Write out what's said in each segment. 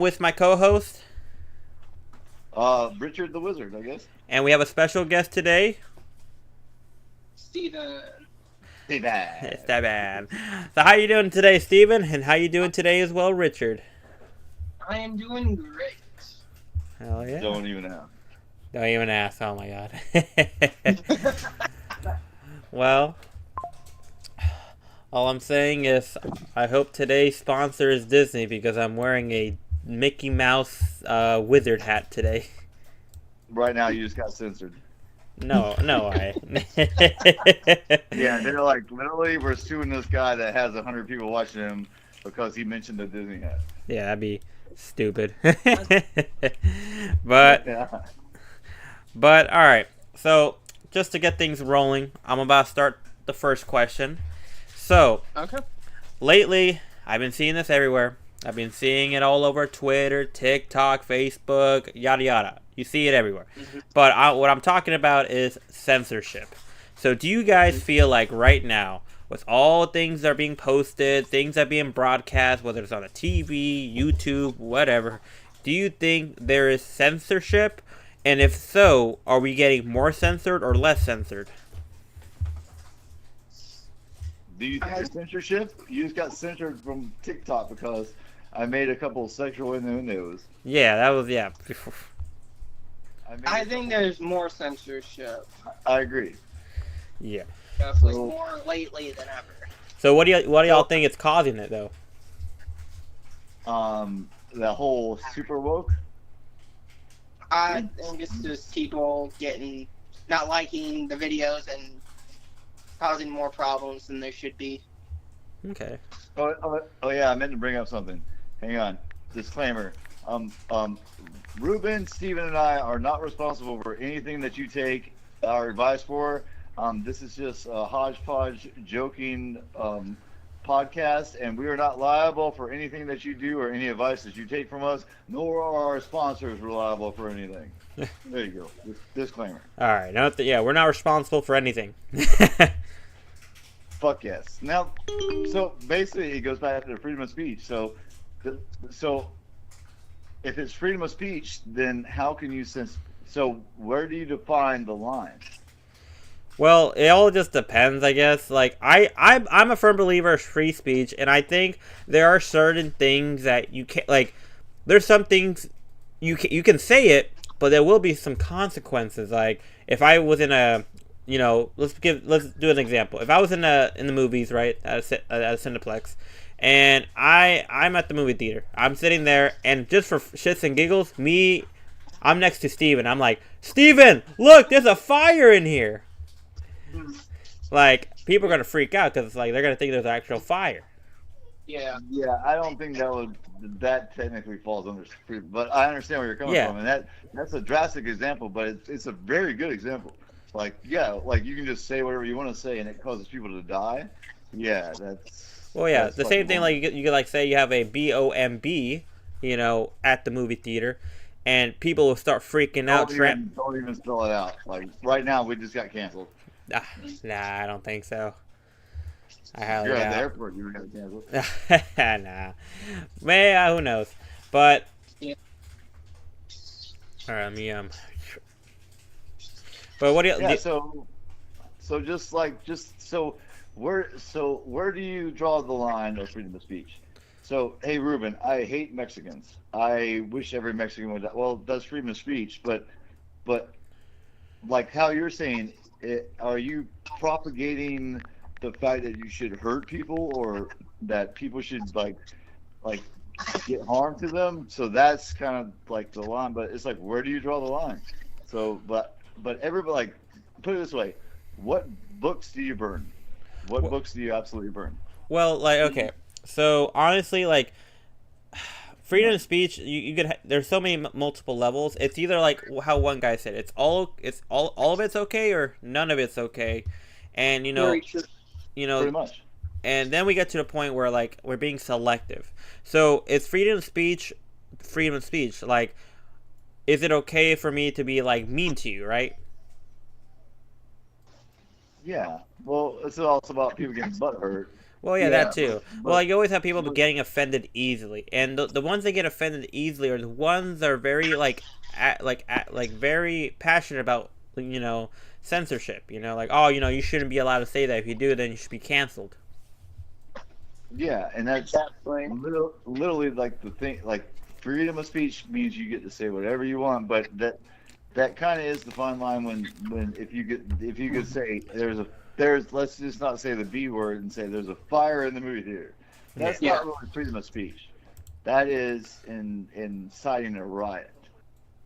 With my co-host, Richard the Wizard, I guess. and we have a special guest today. Steven. Hey, It's bad. that man. So how you doing today, Steven? And how you doing today as well, Richard? I am doing great. Hell yeah. Don't even know. Don't even ask. Oh my god. Well, all I'm saying is I hope today's sponsor is Disney because I'm wearing a Mickey Mouse wizard hat today. Right now, you just got censored. No way. Yeah, they're like, literally, we're suing this guy that has 100 people watching him because he mentioned the Disney hat. Yeah, that'd be stupid. But Yeah. all right. So just to get things rolling, I'm about to start the first question. So Okay. lately, I've been seeing this everywhere. I've been seeing it all over Twitter, TikTok, Facebook, yada yada. You see it everywhere. But what I'm talking about is censorship. So do you guys feel like right now, with all things that are being posted, things that are being broadcast, whether it's on the TV, YouTube, whatever, do you think there is censorship? And if so, are we getting more censored or less censored? Do you think it's censorship? You just got censored from TikTok because I made a couple sexual innuendos. Yeah, that was, yeah. I think there's more censorship. I agree. Yeah. Definitely So- more lately than ever. So what do y'all think it's causing it though? That whole super woke. I think it's just people not liking the videos and causing more problems than there should be. Okay. Oh yeah, I meant to bring up something. Hang on. Disclaimer. Ruben, Steven, and I are not responsible for anything that you take our advice for. This is just a hodgepodge joking podcast, and we are not liable for anything that you do or any advice that you take from us, nor are our sponsors liable for anything. There you go. Disclaimer. All right. Yeah, we're not responsible for anything. Fuck yes. Now, so basically, it goes back to the freedom of speech. So if it's freedom of speech, then how can you So where do you define the line? Well, it all just depends, I guess. Like I'm a firm believer of free speech, and I think there are certain things that you can't like. There's some things you can say it, but there will be some consequences. Like if I was in a, let's do an example. If I was in the movies, right, at a Cineplex, and I'm at the movie theater, I'm sitting there, and just for shits and giggles, I'm next to Steven. I'm like, Steven, look, there's a fire in here. Like, people are gonna freak out because like they're gonna think there's actual fire. Yeah. Yeah, I don't think that technically falls under freedom, but I understand where you're coming Yeah. from, and that's a drastic example, but it's a very good example. Like, yeah, like you can just say whatever you want to say, and it causes people to die. Yeah, that's. Well, yeah, that's the same fucking thing. wrong. Like you could like say you have a BOMB, at the movie theater, and people will start freaking out. Don't even spell it out. Like right now, we just got canceled. Nah, I don't think so. I highly You're at the doubt. airport. You got canceled. Nah, man, who knows? But Yeah. all right, let me But what do you? Yeah. So where do you draw the line of freedom of speech? So, hey, Ruben, I hate Mexicans. I wish every Mexican would. Well, that's freedom of speech, but like how you're saying, are you propagating the fact that you should hurt people or that people should like get harm to them? So that's kind of like the line, but it's like, where do you draw the line? So, but everybody, like, put it this way: what books do you burn? What books do you absolutely burn? Well, like okay, so honestly, like freedom of speech, you could there's so many multiple levels. It's either like how one guy said, all of it's okay or none of it's okay, and Very true. Pretty much. and then we get to the point where like we're being selective. So it's freedom of speech. Like, is it okay for me to be like mean to you, right? Yeah. Well, it's also about people getting butt hurt. Well, yeah, Yeah, that too. but Well, you always have people but getting offended easily, and the ones that get offended easily are the ones that are very like very passionate about censorship. Like, oh, you shouldn't be allowed to say that. If you do, then you should be canceled. yeah, and that's Definitely. literally like the thing. Like freedom of speech means you get to say whatever you want, but that kind of is the fine line when if you could say there's let's just not say the B word and say there's a fire in the movie theater. That's Yeah. not really freedom of speech. That is inciting a riot,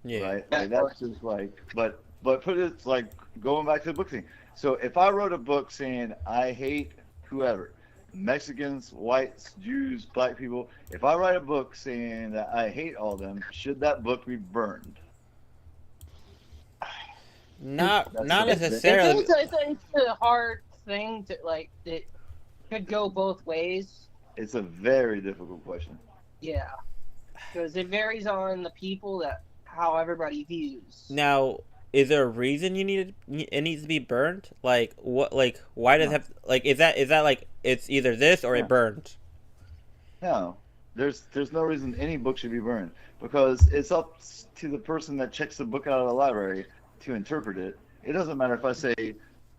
Yeah. right? Like that's just like but put it like going back to the book thing. So if I wrote a book saying I hate whoever, Mexicans, whites, Jews, black people, if I write a book saying that I hate all of them, should that book be burned? Not That's not the- necessarily. It's a hard thing to like. It could go both ways. It's a very difficult question. Yeah, because it varies on the people that how everybody views. Now, is there a reason it needs to be burned? Like what? Like why does it No. have? Like is that like it's either this or No. it burned? No, there's no reason any book should be burned because it's up to the person that checks the book out of the library to interpret it. It doesn't matter if I say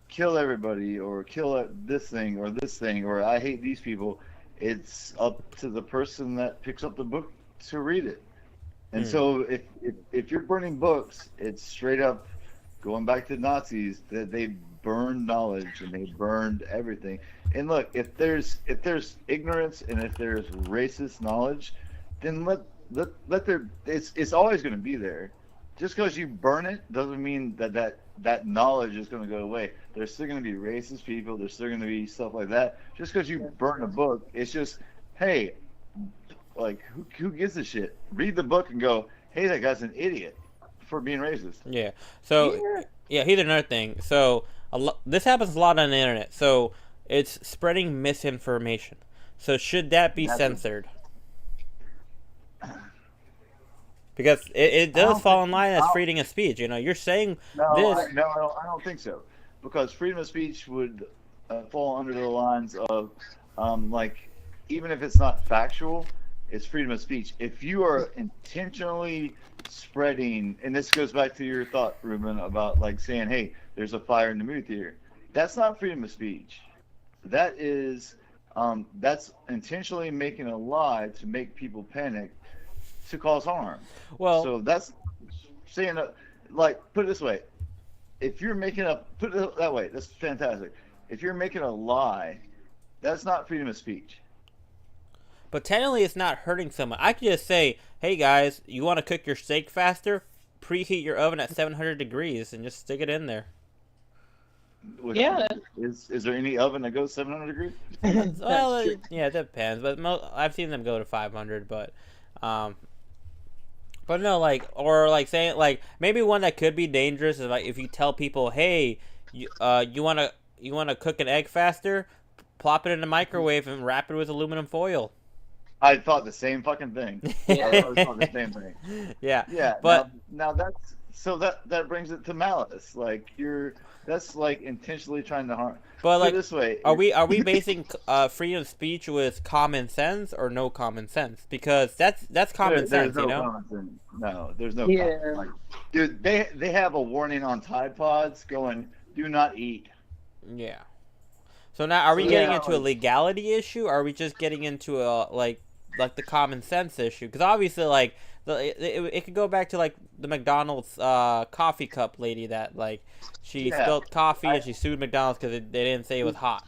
kill everybody or kill this thing or I hate these people. It's up to the person that picks up the book to read it. And Hmm. so if you're burning books, it's straight up going back to Nazis that they burned knowledge and they burned everything. And look, if there's ignorance and if there's racist knowledge, then let there it's always going to be there. Just because you burn it doesn't mean that knowledge is going to go away. There's still going to be racist people. There's still going to be stuff like that. Just because you burn a book, it's just, hey, like who gives a shit? Read the book and go, hey, that guy's an idiot for being racist. Yeah. So yeah, here's another thing. So this happens a lot on the internet. So it's spreading misinformation. So should that be That's censored? Because it I does don't fall think- in line as I don't- freedom of speech. You're saying No, this. I don't think so. Because freedom of speech would fall under the lines of, like, even if it's not factual, it's freedom of speech. If you are intentionally spreading, and this goes back to your thought, Ruben, about like saying, hey, there's a fire in the movie theater. That's not freedom of speech. That is, that's intentionally making a lie to make people panic to cause harm. Well, So that's saying, like, put it this way: if you're making put it that way, that's fantastic. If you're making a lie, that's not freedom of speech. but technically, it's not hurting someone. I could just say, "Hey guys, you want to cook your steak faster? Preheat your oven at 700 degrees and just stick it in there." Which- Yeah. Is there any oven that goes 700 degrees? Well, yeah, it depends. But I've seen them go to 500. But no, like or like saying like maybe one that could be dangerous is like if you tell people, "Hey, you wanna cook an egg faster? Plop it in the microwave and wrap it with aluminum foil." I thought the same fucking thing. I thought the same thing. Yeah. Yeah, But- now that's so that brings it to malice. Like that's like intentionally trying to harm. But Put it like, this way, are we basing freedom of speech with common sense or no common sense? Because that's common there's sense, no you know. common sense. No, there's no. Yeah. Like, dude, they have a warning on Tide Pods going, "Do not eat." Yeah. So now, are we So, getting yeah, into a like- legality issue? Or are we just getting into a like the common sense issue? Because obviously, like it could go back to like the McDonald's coffee cup lady that like she Yeah. spilled coffee and she sued McDonald's because they didn't say it was hot.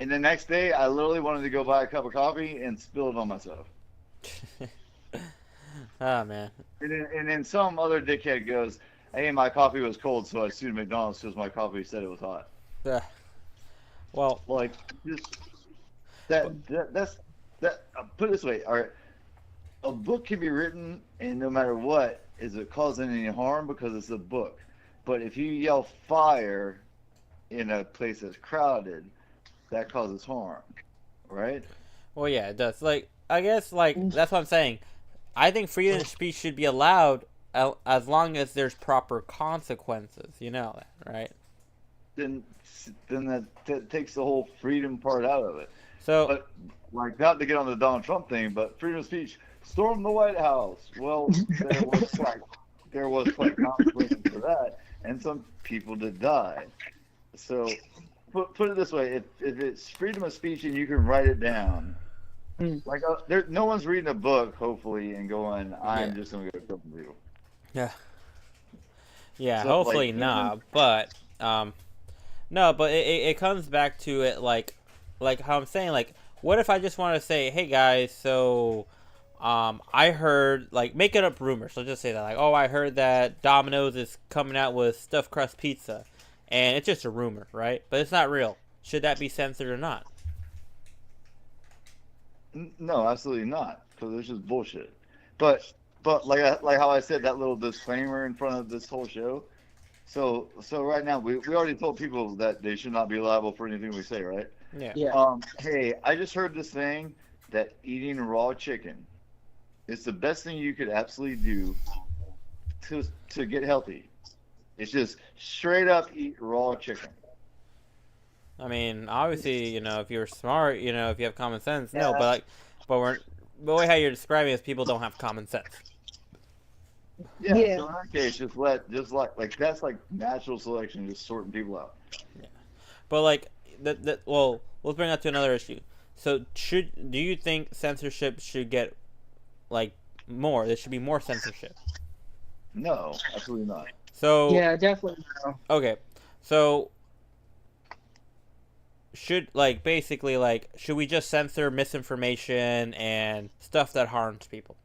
And the next day, I literally wanted to go buy a cup of coffee and spill it on myself. Oh man. And then some other dickhead goes, "Hey, my coffee was cold, so I sued McDonald's because my coffee said it was hot." Ugh. Well, Like, just that's put it this way: all right, a book can be written, and no matter what, is it causing any harm because it's a book. But if you yell fire in a place that's crowded, that causes harm, right? well, yeah, it does. Like, I guess, like that's what I'm saying. I think freedom of speech should be allowed as long as there's proper consequences. You know that, right? Then then that takes the whole freedom part out of it. So But like, not to get on the Donald Trump thing, but freedom of speech, storm the White House. Well, there was like consequences for that, and some people did die. So put it this way: if it's freedom of speech and you can write it down, like no one's reading a book, hopefully, and going, "I'm just gonna go kill some people." yeah, So, hopefully like, not. But no, but it comes back to it like how I'm saying, like, what if I just want to say, hey guys, so I heard, like, making up rumors. Let's just say that, like, oh, I heard that Domino's is coming out with stuffed crust pizza, and it's just a rumor, right? But it's not real. Should that be censored or not? No, absolutely not, because it's just bullshit. But like how I said that little disclaimer in front of this whole show. So right now we already told people that they should not be liable for anything we say, right? Yeah. Hey, I just heard this thing that eating raw chicken is the best thing you could absolutely do to get healthy. It's just straight up eat raw chicken. I mean, obviously, you know, if you're smart, you know, if you have common sense, no, Yeah. but like, but the way how you're describing it is people don't have common sense. Yeah. Yeah. So in that case, just like that's like natural selection, just sorting people out. But like well, let's bring that to another issue. So do you think censorship should get like more? There should be more censorship. No, absolutely not. So Yeah, definitely. No. okay, so should basically should we just censor misinformation and stuff that harms people?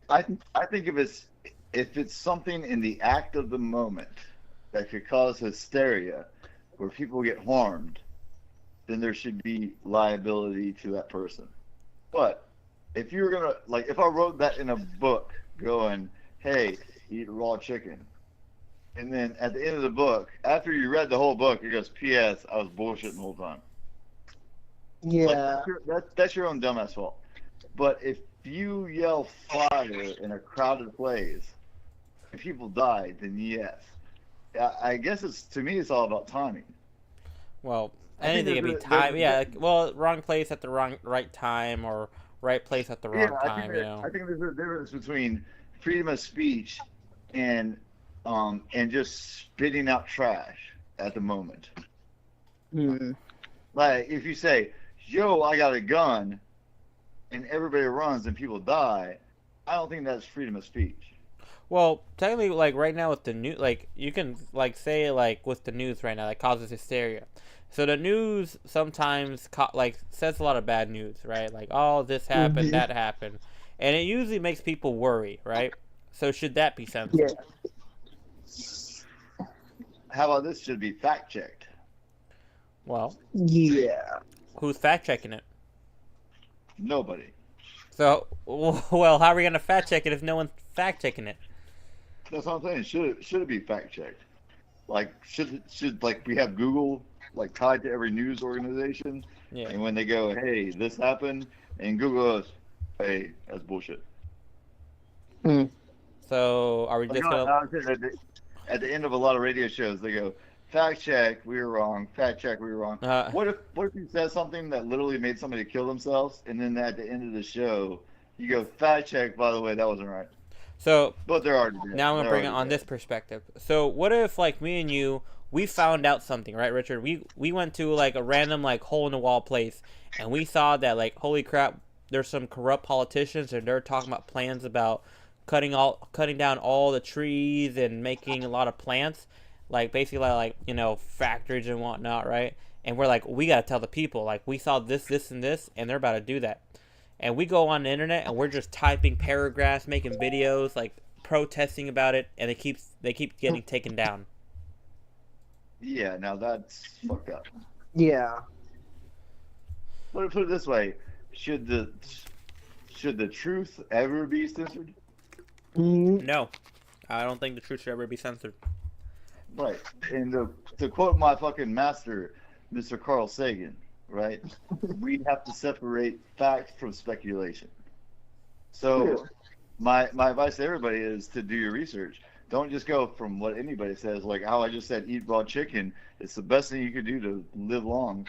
I think if it's something in the act of the moment that could cause hysteria, where people get harmed, then there should be liability to that person. But if you're gonna if I wrote that in a book, going, "Hey, eat raw chicken," and then at the end of the book, after you read the whole book, it goes, "P.S. I was bullshitting the whole time." Yeah. That's your own dumbass fault. But if you yell fire in a crowded place and people die, then yes. I guess to me it's all about timing. Well, I think anything can be there's time. Yeah, wrong place at the right time, or right place at the wrong time. I think there's a difference between freedom of speech and just spitting out trash at the moment. Like if you say, "Yo, I got a gun," and everybody runs and people die, I don't think that's freedom of speech. Well, technically, right now with the news, you can say with the news right now that causes hysteria. So the news sometimes says a lot of bad news, right? Like, oh, this happened, that happened, and it usually makes people worry, right? So should that be censored? Yeah. How about this? Should be fact checked. Well, Yeah. who's fact checking it? Nobody. So, well, how are we gonna fact check it if no one's fact checking it? That's what I'm saying. Should it be fact checked? Should we have Google tied to every news organization? Yeah. And when they go, "Hey, this happened," and Google goes, "Hey, that's bullshit." So are we just gonna? At the end of a lot of radio shows, they go, "Fact check, we were wrong. Fact check, we were wrong." What if you said something that literally made somebody kill themselves, and then at the end of the show, you go, "Fact check, by the way, that wasn't right." So But they're already dead. now I'm gonna They're bring it already on dead. this perspective. So what if me and you, we found out something, right, Richard? We went to a random hole in the wall place, and we saw that holy crap, there's some corrupt politicians, and they're talking about plans about cutting down all the trees and making a lot of plants, basically factories and whatnot, right? And we're we gotta tell the people, we saw this, and this, and they're about to do that. And we go on the internet and we're just typing paragraphs, making videos, protesting about it, and they keep getting taken down. Yeah, now that's fucked up. Yeah. Put it this way: should the truth ever be censored? No, I don't think the truth should ever be censored. Right. And to quote my fucking master, Mr. Carl Sagan, right? We have to separate fact from speculation. So my advice to everybody is to do your research. don't just go from what anybody says, like how I just said, eat raw chicken. It's the best thing you could do to live long.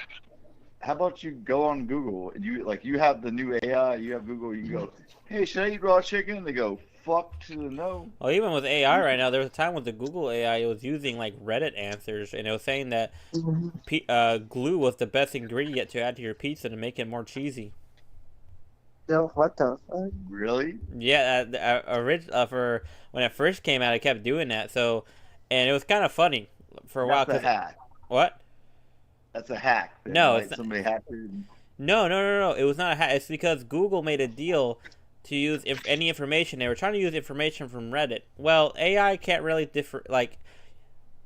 How about you go on Google and you have the new AI, you have Google, you go, hey, should I eat raw chicken? And they go, fuck to the no. Well, even with AI right now, there was a time with the Google AI, it was using like Reddit answers, and it was saying that glue was the best ingredient to add to your pizza to make it more cheesy. No, what the fuck? Really? Yeah, for when it first came out, I kept doing that. So, and it was kind of funny for a while. That's a hack. What? That's a hack. No, like it's not. Somebody hacked it. No. It was not a hack. It's because Google made a deal to use any information. They were trying to use information from Reddit. Well, AI can't really differ. Like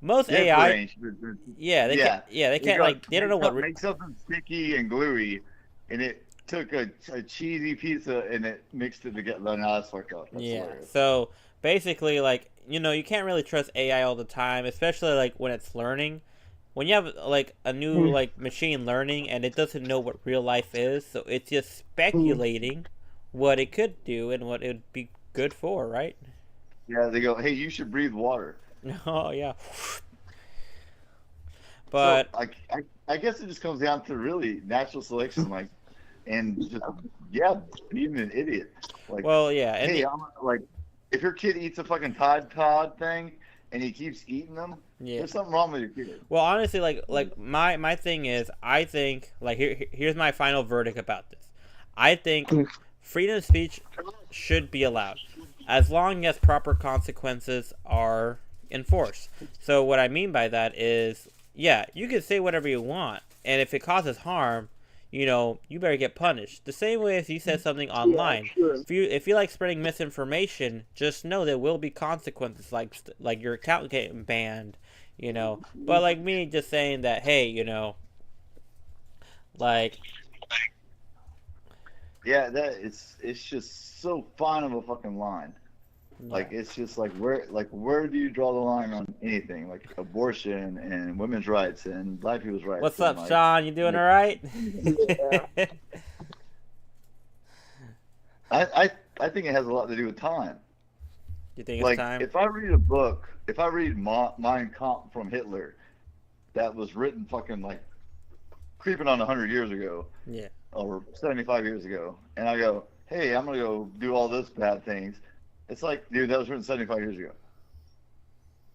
most AI, yeah, they can't. Yeah, they can't. Like they don't know what. Make something sticky and gluey, and it took a cheesy pizza and it mixed it together. No, that's fucked up. That's Yeah. hilarious. So basically, like you can't really trust AI all the time, especially like when it's learning. When you have like a new like machine learning and it doesn't know what real life is, so it's just speculating what it could do and what it would be good for, right? Yeah, they go, hey, you should breathe water. Oh yeah. But so, I guess it just comes down to really natural selection, like, and just being an idiot. Like, well, yeah, and hey, like, if your kid eats a fucking Tide Pod thing and he keeps eating them, there's something wrong with your kid. Well, honestly, like my thing is, I think like here's my final verdict about this. I think freedom of speech should be allowed, as long as proper consequences are enforced. So what I mean by that is, yeah, you can say whatever you want, and if it causes harm, you better get punished. The same way as you said something online. Yeah, sure. If you like spreading misinformation, just know there will be consequences, like your account getting banned, But like me just saying that, hey, like. Yeah, it's just so fine of a fucking line. Yeah. Like it's just where do you draw the line on anything like abortion and women's rights and black people's rights? What's up, like, Sean? You doing all right? Yeah. I think it has a lot to do with time. You think it's Like time? if I read a book, if I read Mein Kampf from Hitler, that was written fucking like creeping on 100 years ago. Yeah. Or 75 years ago, and I go, hey, I'm gonna go do all those bad things. It's like, dude, that was written 75 years ago.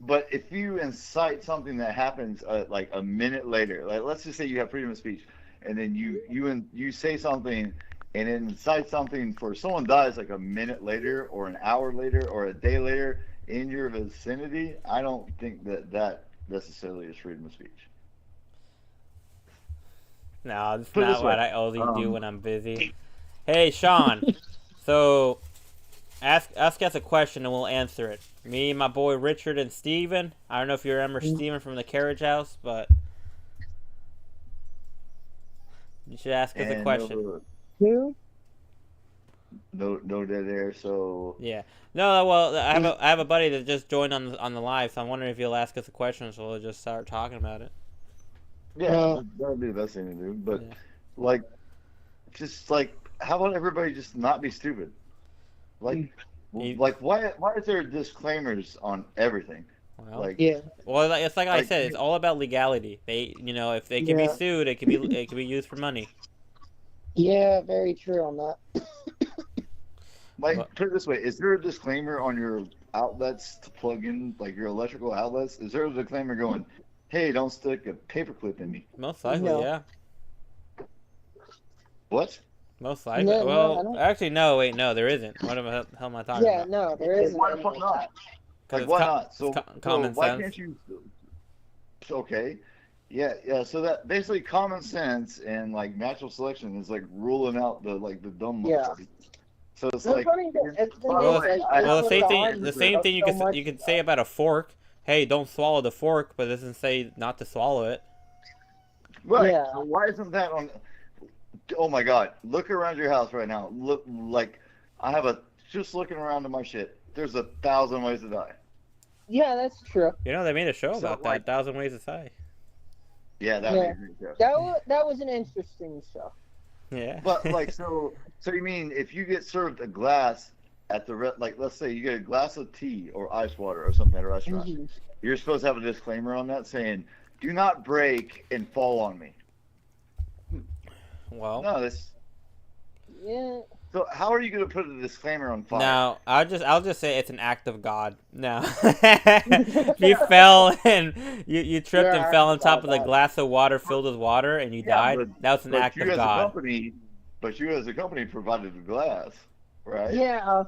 But if you incite something that happens like a minute later, like let's just say you have freedom of speech, and then you say something, and it incites something for someone dies like a minute later, or an hour later, or a day later in your vicinity, I don't think that necessarily is freedom of speech. No, that's Put it not this what way. I always do when I'm busy. Hey, Sean. So, ask us a question and we'll answer it. Me, my boy Richard, and Steven. I don't know if you remember Steven from the Carriage House, but you should ask us a And question. Who? no dead air, so Yeah. No, well, I have a buddy that just joined on the live, so I'm wondering if you'll ask us a question, so we'll just start talking about it. yeah, that'd be the best thing to do. But Yeah. like, just like, how about everybody just not be stupid? Like, why is there disclaimers on everything? Well, Like, Yeah. well, it's like I like, said, it's all about legality. They, if they can be Yeah. sued, it can be used for money. Yeah, very true on that. like What? put it this way: is there a disclaimer on your outlets to plug in, like your electrical outlets? Is there a disclaimer going, "Hey, don't stick a paperclip in me"? Most likely, No. yeah. What? Most likely. No, I well, don't- actually, no. Wait, no, there isn't. What the hell am I talking Yeah, about? no, there isn't. Why the fuck anything. not? 'Cause Like, it's why not? So, common why sense. can't you? Okay, yeah. So that basically common sense and like natural selection is like ruling out the dumb Yeah. motherfuckers. So it's The like, funny thing is, Well, like, the same it's thing. hard The to same put thing so much- you could say about a fork. Hey, don't swallow the fork, but it doesn't say not to swallow it. right? Yeah. So why isn't that on? Oh my God! Look around your house right now. Look, like I have just looking around at my shit. There's 1,000 ways to die. Yeah, that's true. They made a show So, about like- that. 1,000 Ways to Die. Yeah, that Yeah. makes me too. That was an interesting show. Yeah. But like, so you mean if you get served a glass at the like, let's say you get a glass of tea or ice water or something at a restaurant. Mhm. You're supposed to have a disclaimer on that saying, "Do not break and fall on me." Well, No, this. Yeah. So how are you going to put a disclaimer on fire? no, I'll just say it's an act of God. No, you fell and you tripped Yeah, and fell on I top saw of the that. glass of water filled with water and you died. That was an act you of as God. a company, but you as a company provided the glass, right? Yeah.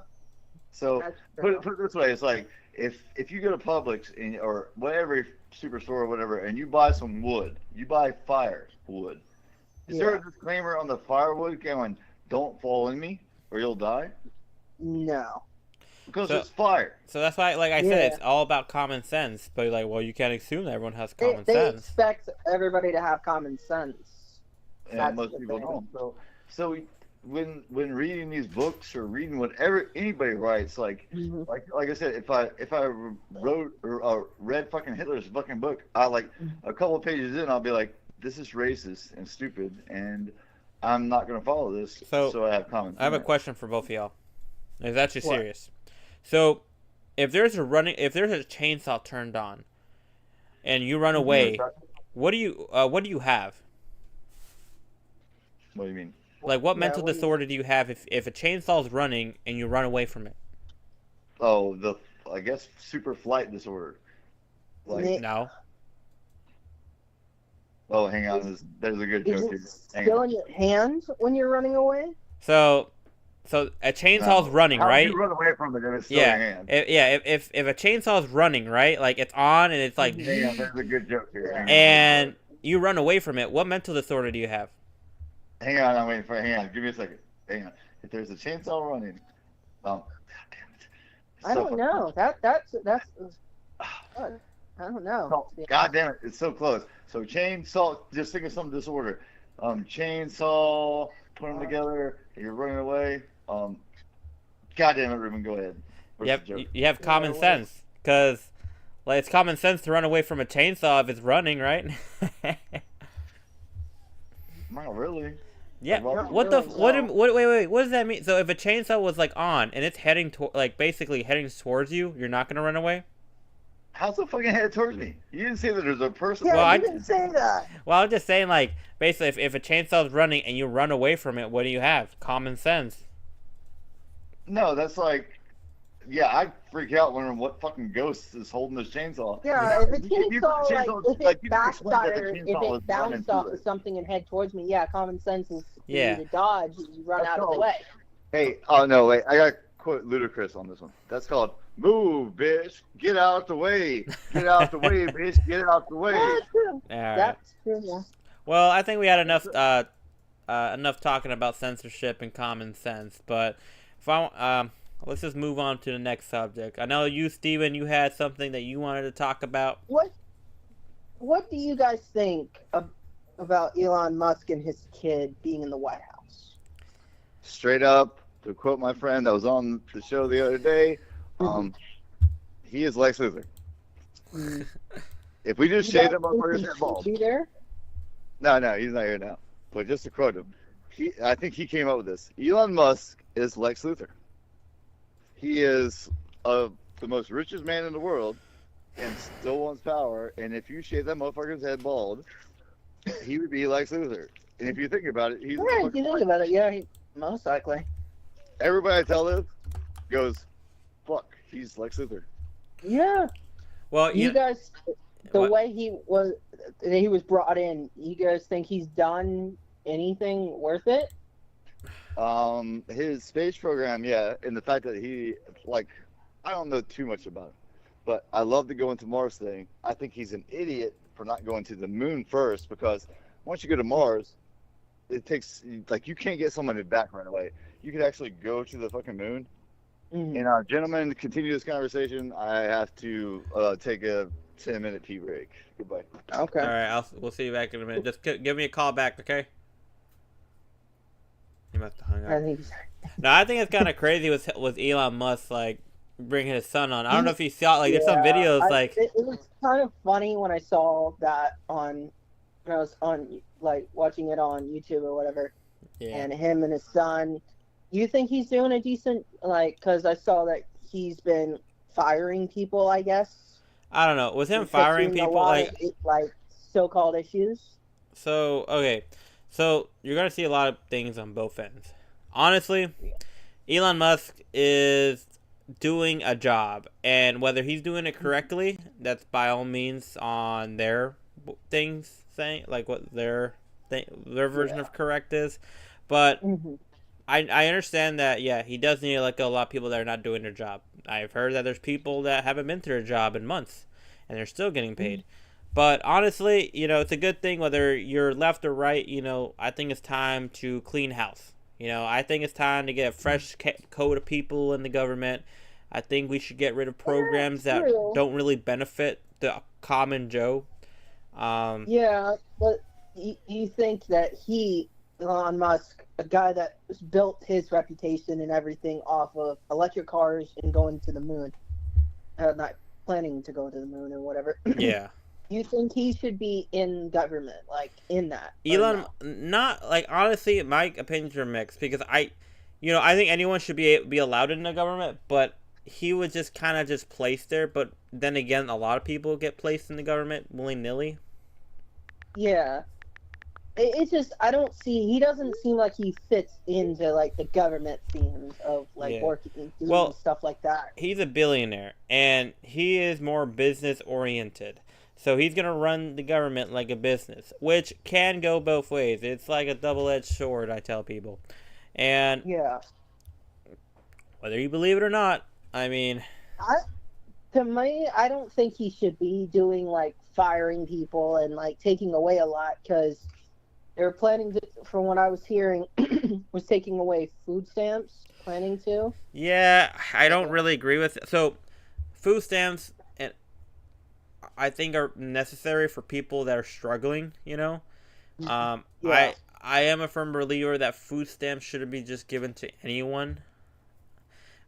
So That's put true. it this way: it's like if you go to Publix or whatever superstore or whatever, and you buy some wood, you buy firewood. Is there a disclaimer on the firewood going, "Don't fall in me, or you'll die"? No. Because So- it's fire. So that's why, like I Yeah. said, it's all about common sense. But like, well, you can't assume that everyone has common They sense. expect everybody to have common sense. And That's most the people thing. don't. So when reading these books or reading whatever anybody writes, like I said, if I wrote or read fucking Hitler's fucking book, I like a couple of pages in, I'll be like, this is racist and stupid, and I'm not gonna follow this. So, I have common sense. I have a question for both of y'all. It's actually What? serious. So, if there's a chainsaw turned on, and you run away, what do you have? What do you mean? Like, what Yeah, mental what do you- disorder do you have if a chainsaw's running and you run away from it? Oh, I guess super flight disorder. Like, Yeah. No. oh, hang on, there's a good Is joke it here. Hang still on. in your hands when you're running away? So a chainsaw's running, How right? do you run away from it if it's still Yeah. in your hand? If a chainsaw's running, right? Like it's on and it's like, Hang on, there's a good joke here. Hang on. and you run away from it. What mental disorder do you have? Hang on, I'm waiting for it. Hang on, give me a second. Hang on. If there's a chainsaw running, God damn it. I don't know. That's I don't know. God damn it, it's so close. So chainsaw, just think of some disorder. Chainsaw, put them together, you're running away. God damn it, Ruben, go ahead. What's the joke? You have common sense because like it's common sense to run away from a chainsaw if it's running, right? Not really. Yeah. Not What the? really, no. Wait. What does that mean? So if a chainsaw was like on and it's heading to like basically heading towards you, you're not gonna run away. How's the fucking head towards me? You didn't say that there's a person. Yeah, Well, you I- didn't say that. Well, I'm just saying like basically if a chainsaw's running and you run away from it, what do you have? Common sense. No, that's like, yeah, I freak out wondering what fucking ghost is holding this chainsaw. Yeah, if a You- chainsaw, you- like, chainsaw- if it like, you can explain that the backfires, if chainsaw was it running bounced through off it. of something and head towards me, yeah, common sense is for Yeah. you to dodge, you run That's out of the all. way. Hey, oh no, wait, I got to quote Ludacris on this one. That's called "Move, bitch, get out the way, get out the way, bitch, get out the way." That's true. All right. That's true, yeah. Well, I think we had enough talking about censorship and common sense, but if let's just move on to the next subject. I know you, Steven, you had something that you wanted to talk about. What do you guys think about Elon Musk and his kid being in the White House? Straight up, to quote my friend that was on the show the other day, he is Lex Luthor. Mm. If we just You shave guys that think motherfucker's he head should bald. be there? No, he's not here now. But just to quote him, I think he came up with this. Elon Musk is Lex Luthor. He is the most richest man in the world and still wants power. And if you shave that motherfucker's head bald, he would be Lex Luthor. And if you think about it, he's Yeah, if you think about it, yeah, most likely. everybody I tell this goes, fuck, he's Lex Luthor. Yeah. Well, You guys, the What? way he was brought in, you guys think he's done anything worth it? His space program, yeah, and the fact that he, like, I don't know too much about him, but I love the going to Mars thing. I think he's an idiot for not going to the moon first, because once you go to Mars, it takes, like, you can't get someone back right away. You could actually go to the fucking moon. Mhm. And gentlemen, to continue this conversation, I have to take a 10-minute pee break. Goodbye. Okay. all right, we'll see you back in a minute. Just give me a call back, okay? You must have hung I up. think he's, No, I think it's kind of crazy with Elon Musk like bringing his son on. I don't know if you saw like there's some videos like it was kind of funny when I saw that when I was on like watching it on YouTube or whatever, yeah. and him and his son, You think he's doing a decent, like, because I saw that he's been firing people, I guess, I don't know. With him and firing fixing a people, lot of like so-called issues. so okay, so you're gonna see a lot of things on both ends. Honestly, Elon Musk is doing a job, and whether he's doing it correctly, that's by all means on their things saying like what their version of correct is. But Hmm. I understand that, yeah, he does need to let go a lot of people that are not doing their job. I've heard that there's people that haven't been to their job in months and they're still getting paid. But honestly, it's a good thing whether you're left or right. I think it's time to clean house. I think it's time to get a fresh coat of people in the government. I think we should get rid of programs that True. don't really benefit the common Joe. Yeah, but you think that Elon Musk, a guy that built his reputation and everything off of electric cars and going to the moon, not planning to go to the moon or whatever. Yeah. You think he should be in government, like in that? or Elon, no? not like honestly, my opinions are mixed because I think anyone should be allowed in the government, but he was just kind of just placed there. But then again, a lot of people get placed in the government willy nilly. Yeah. It's just I don't see. He doesn't seem like he fits into like the government themes of like Yeah. working and doing Well, stuff like that. He's a billionaire, and he is more business oriented. So he's gonna run the government like a business, which can go both ways. It's like a double-edged sword, I tell people. And Yeah. whether you believe it or not, I mean, To me, I don't think he should be doing like firing people and like taking away a lot because they're planning to, from what I was hearing, was taking away food stamps. Planning to. yeah, I don't really agree with it. So, food stamps, and I think are necessary for people that are struggling. Yeah. I am a firm believer that food stamps shouldn't be just given to anyone.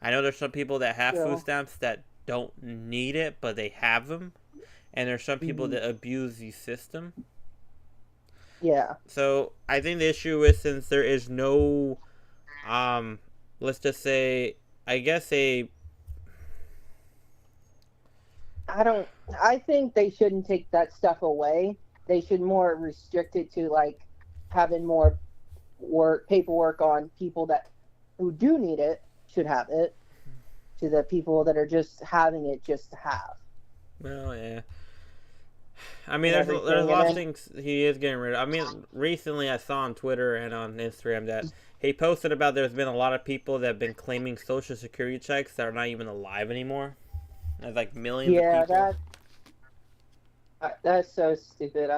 I know there's some people that have Yeah. food stamps that don't need it, but they have them, and there's some people Mhm. that abuse the system. Yeah. So I think the issue is since there is no, let's just say, I guess I think they shouldn't take that stuff away. They should more restrict it to like having more paperwork on people that who do need it should have it to the people that are just having it just to have. well, yeah. I mean, And there's everything, a lot of and things he is getting rid of. I mean, recently I saw on Twitter and on Instagram that he posted about there's been a lot of people that have been claiming Social Security checks that are not even alive anymore. There's like millions Yeah, of people. that's so stupid.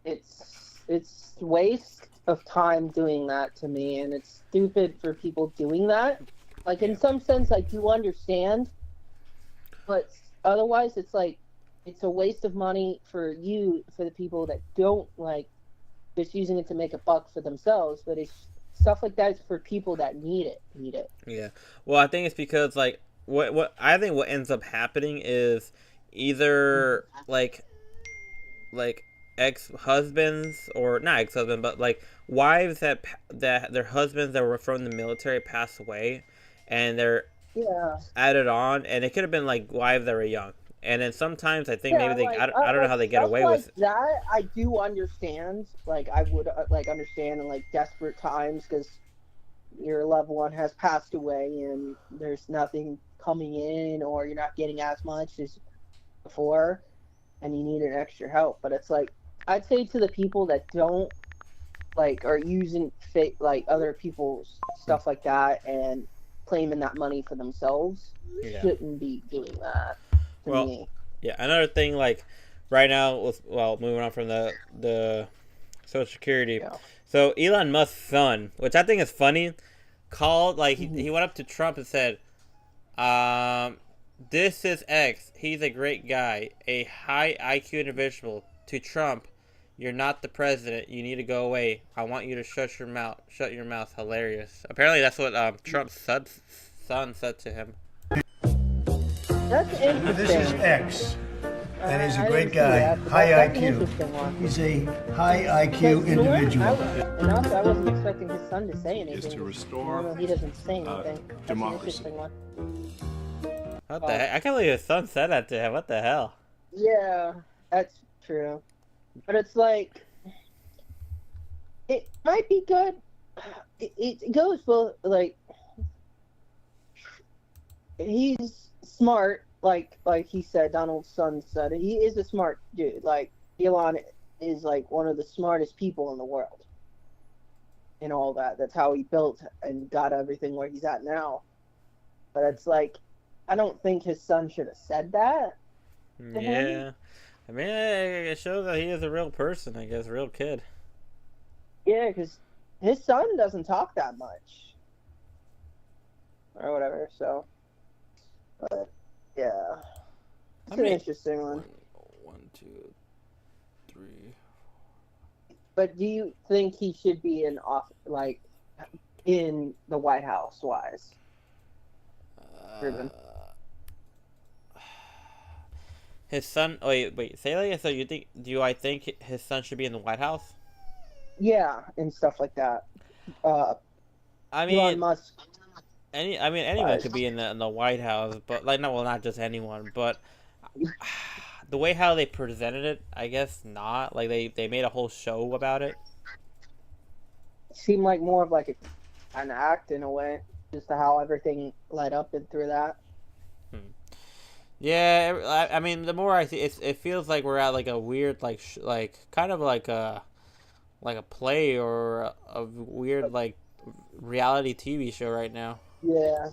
It's waste of time doing that to me, and it's stupid for people doing that. Like in Yeah. some sense, I do understand, but otherwise, it's like it's a waste of money for the people that don't like just using it to make a buck for themselves. But it's stuff like that is for people that need it. Yeah. Well, I think it's because like what I think what ends up happening is either like ex-husbands or not ex-husband but like wives that their husbands that were from the military pass away and they're Yeah. added on, and it could have been like wives that were young, and then sometimes I think Yeah, maybe like, I don't know how they get stuff away like with it. that. I do understand. Like, I would like understand in like desperate times because your loved one has passed away and there's nothing coming in, or you're not getting as much as before, and you need an extra help. But it's like I'd say to the people that don't like are using fake like other people's stuff like that and claiming that money for themselves Yeah. shouldn't be doing that. To Well, me. Yeah, another thing like right now moving on from the Social Security. Yeah. So Elon Musk's son, which I think is funny, called like he went up to Trump and said, "This is X. He's a great guy, a high IQ individual." To Trump, "You're not the president. You need to go away. I want you to shut your mouth. Shut your mouth." Hilarious. Apparently, that's what Trump's son said to him. That's This is interesting. X. And he's a I great didn't see guy. that, but High that's an IQ. interesting one. He's a high IQ Because, you know what? individual. And also, I wasn't expecting his son to say anything. to restore, Normally, he doesn't say anything. That's democracy. an interesting one. What the heck? I can't believe his son said that to him. What the hell? Yeah, that's true. But it's like, it might be good. It goes both, like, he's smart, like he said, Donald's son said, he is a smart dude. Like, Elon is, like, one of the smartest people in the world. And all that. That's how he built and got everything where he's at now. But it's like, I don't think his son should have said that. Yeah. I mean, it shows that he is a real person, I guess, a real kid. Yeah, because his son doesn't talk that much. Or whatever, so. But, yeah. It's an interesting one. 1, 2, 3. But do you think he should be in the White House wise? Ruben? His son. Oh, wait. Say that again. So I think his son should be in the White House? Yeah, and stuff like that. I mean, Elon Musk. Anyone could be in the White House, but not just anyone, but the way how they presented it, I guess not. Like they made a whole show about it. It seemed like more of like an act in a way, just to how everything led up and through that. Yeah, I mean, the more I see, it feels like we're at like a weird kind of like a play or a weird like reality TV show right now. Yeah,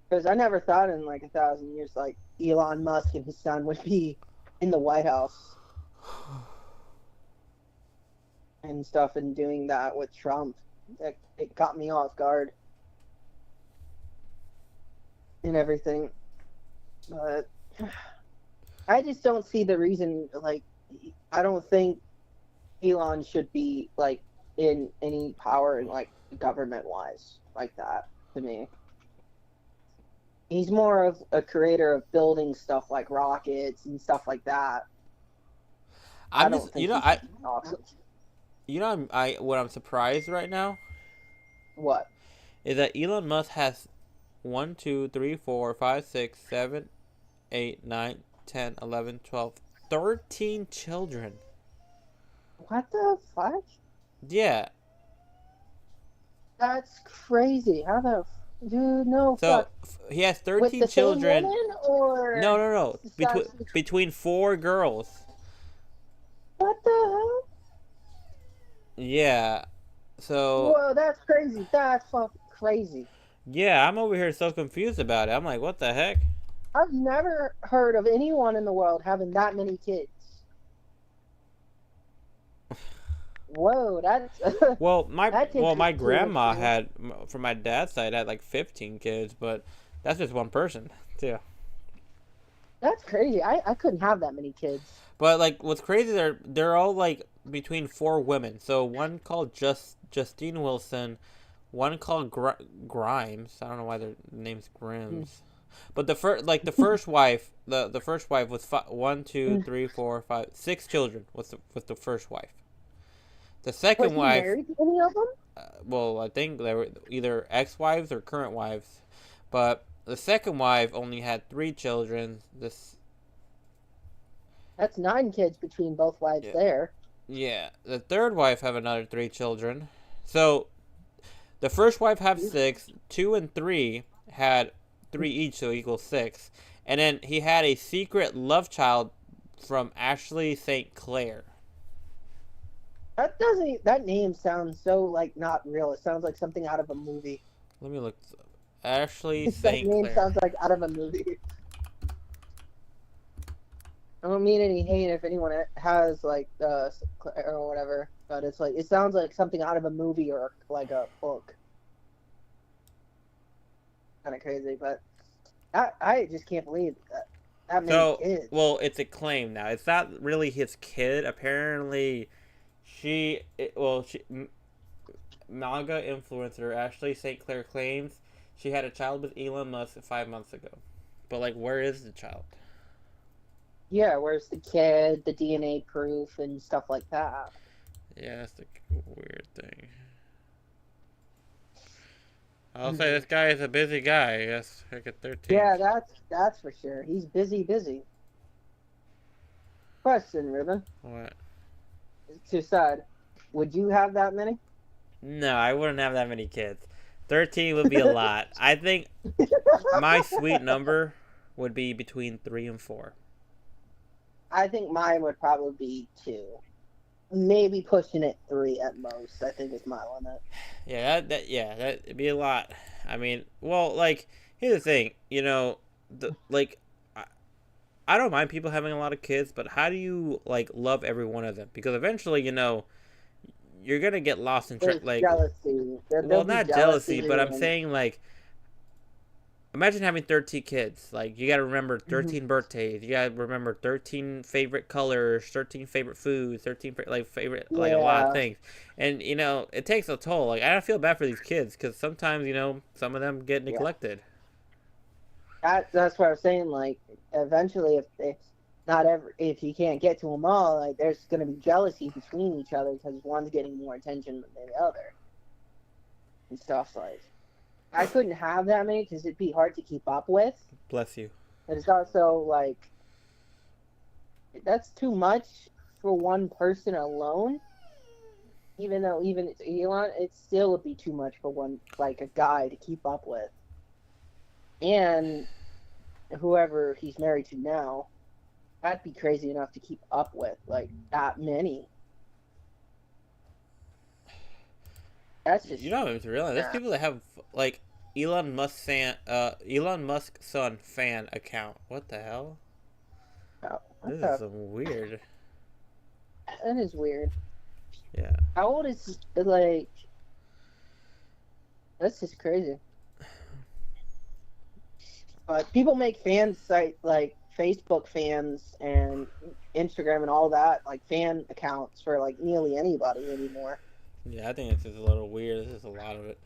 because I never thought in like 1,000 years like Elon Musk and his son would be in the White House and stuff, and doing that with Trump. It caught me off guard and everything. But I just don't see the reason. Like, I don't think Elon should be like in any power in like government wise like that. To me, he's more of a creator of building stuff like rockets and stuff like that. What I'm surprised right now. What? Is that Elon Musk has 1, 2, 3, 4, 5, 6, 7, 8, 9, 10, 11, 12, 13 children. What the fuck? Yeah. That's crazy. How the dude? No. So fuck. He has 13 With the children. Same woman, or No. Between 4 girls. What the hell? Yeah. So. Whoa, that's crazy. That's fucking crazy. Yeah, I'm over here so confused about it. I'm like, what the heck? I've never heard of anyone in the world having that many kids. Whoa, that's my grandma had, from my dad's side, had like 15 kids, but that's just one person too. That's crazy. I couldn't have that many kids. But like, what's crazy? They're all like between 4 women. So one called Justine Wilson, one called Grimes. I don't know why their name's Grimes. But the first wife, the first wife was 1, 2, 3, 4, 5, 6 children with the first wife. The second wife. Married to any of them? Well, I think they were either ex-wives or current wives, but the second wife only had 3 children. That's 9 kids between both wives there. Yeah, the third wife have another 3 children. So, the first wife have 6. 2 and 3 had 3 each, so equals 6. And then he had a secret love child from Ashley St. Clair. That name sounds so like not real. It sounds like something out of a movie. Let me look. Ashley St. That Clair. name sounds like out of a movie. I don't mean any hate if anyone has like or whatever, but it's like it sounds like something out of a movie or like a book. Kind of crazy, but I just can't believe that many kids. Well, it's a claim now. It's not really his kid. Apparently, MAGA influencer Ashley St. Clair claims she had a child with Elon Musk 5 months ago. But like, where is the child? Yeah, where's the kid, the DNA proof, and stuff like that? Yeah, that's the weird thing. I'll say this guy is a busy guy. Yes, I get 13. Yeah, that's for sure. He's busy. Question, Ruben. What? To decide, would you have that many? No, I wouldn't have that many kids. 13 would be a lot. I think my sweet number would be between 3 and 4. I think mine would probably be 2. Maybe pushing it 3 at most, I think is my limit. Yeah, that'd be a lot. I mean, well, like, here's the thing, I don't mind people having a lot of kids, but how do you, like, love every one of them? Because eventually, you're gonna get lost in There's like, jealousy. well, not jealousy, but I'm saying, like, imagine having 13 kids. Like, you gotta remember 13 birthdays. You gotta remember 13 favorite colors, 13 favorite foods, 13 favorite like a lot of things. And it takes a toll. Like, I don't feel bad for these kids because sometimes some of them get neglected. That's what I was saying. Like, eventually, if you can't get to them all, like, there's gonna be jealousy between each other because one's getting more attention than the other, and stuff like. I couldn't have that many because it'd be hard to keep up with. Bless you. And it's also like that's too much for one person alone. Even though it's Elon, it still would be too much for a guy to keep up with. And whoever he's married to now, that'd be crazy enough to keep up with, like, that many. That's just... You don't even realize there's people that have, like, Elon Musk's son fan account. What the hell? Oh, this is some weird. That is weird. Yeah. How old is, like... That's just crazy. But people make fan sites, like Facebook fans and Instagram and all that, like fan accounts for, like, nearly anybody anymore. Yeah, I think it's just a little weird. This is a lot of it.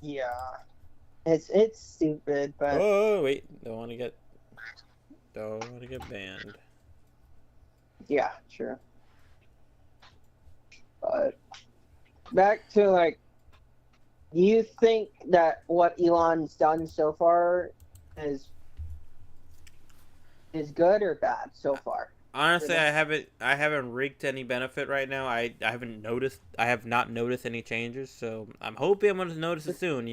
Yeah. It's stupid, but... Oh, wait. Don't want to get banned. Yeah, sure. But back to, like, do you think that what Elon's done so far is good or bad so far? Honestly, I haven't reaped any benefit right now. I have not noticed any changes, so I'm hoping I'm going to notice it soon,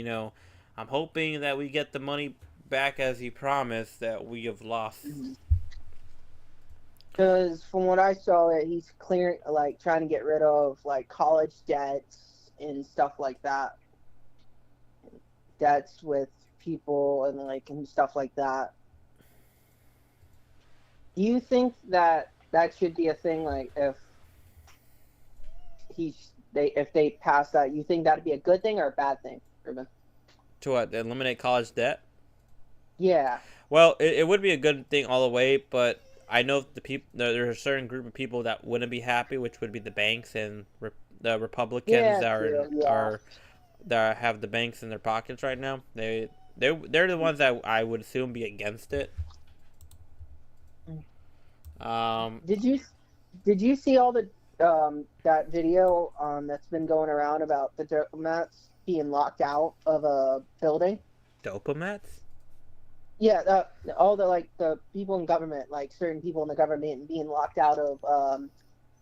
I'm hoping that we get the money back as he promised that we have lost. Because from what I saw, he's clearing, like, trying to get rid of, like, college debts and stuff like that. Debts with people and stuff like that. Do you think that should be a thing? Like, if they pass that, you think that'd be a good thing or a bad thing, Ruben? To what? Eliminate college debt? Yeah. Well, it would be a good thing all the way, but I know there's a certain group of people that wouldn't be happy, which would be the banks and the Republicans that have the banks in their pockets right now. They're the ones that I would assume be against it. Did you see all the that video that's been going around about the diplomats being locked out of a building? Diplomats? Yeah, all the people in government, like certain people in the government being locked out of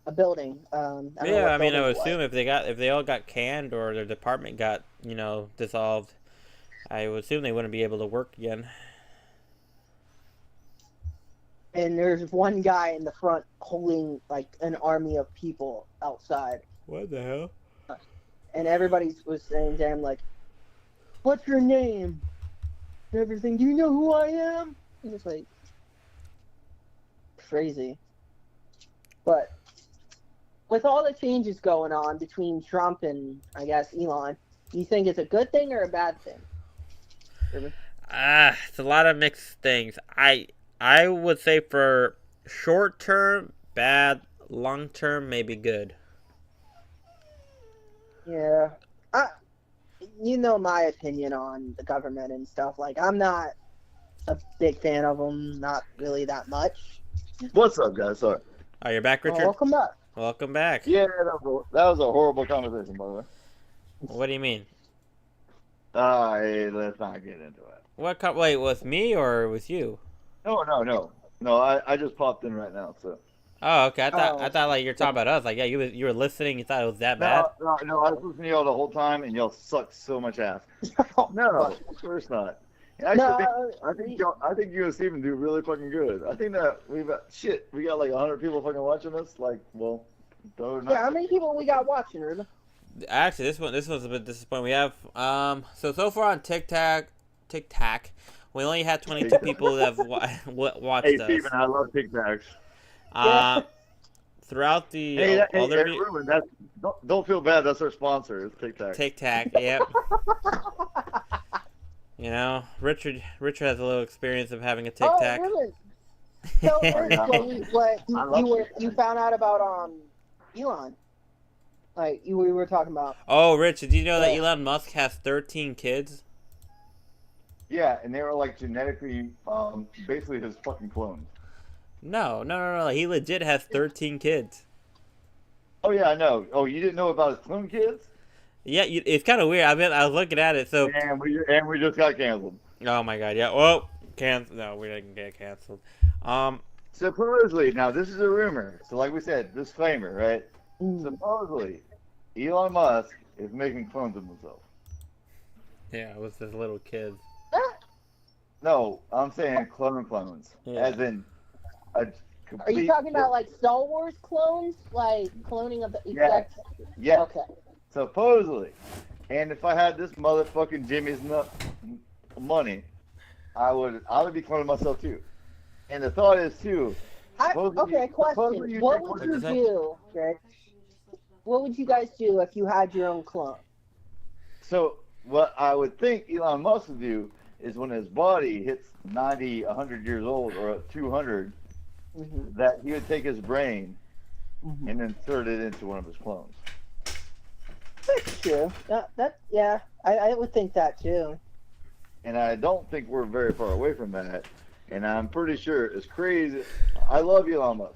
a building. I would assume if they all got canned or their department got dissolved, I would assume they wouldn't be able to work again. And there's one guy in the front holding, like, an army of people outside. What the hell? And everybody was saying to him, like, "What's your name?" And everything. "Do you know who I am?" It's just like crazy. But with all the changes going on between Trump and, I guess, Elon, do you think it's a good thing or a bad thing? It's a lot of mixed things. I would say for short term, bad. Long term, maybe good. Yeah. You know my opinion on the government and stuff. Like, I'm not a big fan of them, not really that much. What's up, guys? Sorry. Oh, you're back, Oh, Richard? welcome back. Welcome back. Yeah, that was a horrible conversation, by the way. What do you mean? Hey, let's not get into it. Wait, with me or with you? No. I just popped in right now, so. Oh, okay. I Oh. thought like you're talking about us. Like, yeah, you were listening. You thought it was that bad. No. I was listening to y'all the whole time, and y'all suck so much ass. No, of course not. Actually, I think you and Steven do really fucking good. I think that we got like 100 people fucking watching us. Like, well, though not. Yeah, how many people we got watching, Ruben? Actually, this one's a bit disappointing. We have so far on TikTok, we only had 22 people that have watched Hey, us. Steven, I love Tic Tacs. Throughout the Hey, other Ruben, don't feel bad. That's our sponsor. It's Tic Tac. TikTok, yep. You know, Richard has a little experience of having a TikTok. Oh, Ruben. Tell us what you found out about Elon. Like we were talking about. Oh, Richard, do you know that Yeah. Elon Musk has 13 kids? Yeah, and they were like genetically, basically his fucking clones. No. He legit has 13 kids. Oh yeah, I know. Oh, you didn't know about his clone kids? Yeah, it's kind of weird. I was looking at it. So, And we just got canceled. oh my god, yeah. Well, no, we didn't get canceled. Supposedly, now this is a rumor. So like we said, disclaimer, right? Supposedly, Elon Musk is making clones of himself. Yeah, it was this little kid. No, I'm saying clones, Yeah. as in a Are complete. you talking about like Star Wars clones, like cloning of the Yeah. exact? Yeah. Okay. Supposedly. And if I had this motherfucking Jimmy's money, I would be cloning myself too. And the thought is too. Okay, question. What would you do, Rich? What would you guys do if you had your own clone? So what I would think Elon Musk would do is when his body hits 90, 100 years old, or 200, that he would take his brain and insert it into one of his clones. That's true. Yeah, I would think that too. And I don't think we're very far away from that. And I'm pretty sure it's crazy. I love Elon Musk.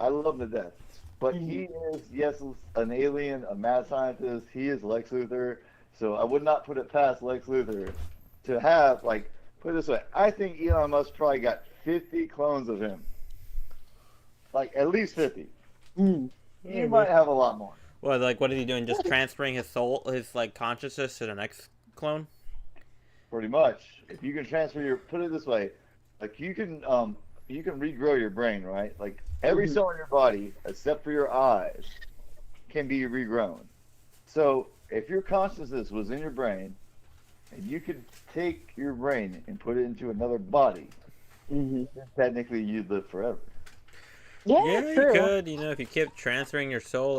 I love him to death. But he is, yes, an alien, a mad scientist. He is Lex Luthor. So I would not put it past Lex Luthor to have, like, put it this way. I think Elon Musk probably got 50 clones of him. Like, at least 50. He might have a lot more. Well, like, what is he doing? Just transferring his soul, his like consciousness to the next clone? Pretty much. If you can transfer put it this way, like you can regrow your brain, right? Like every cell in your body, except for your eyes, can be regrown. So if your consciousness was in your brain, and you could take your brain and put it into another body, then technically you'd live forever. Yeah, you true. could. You know, if you kept transferring your soul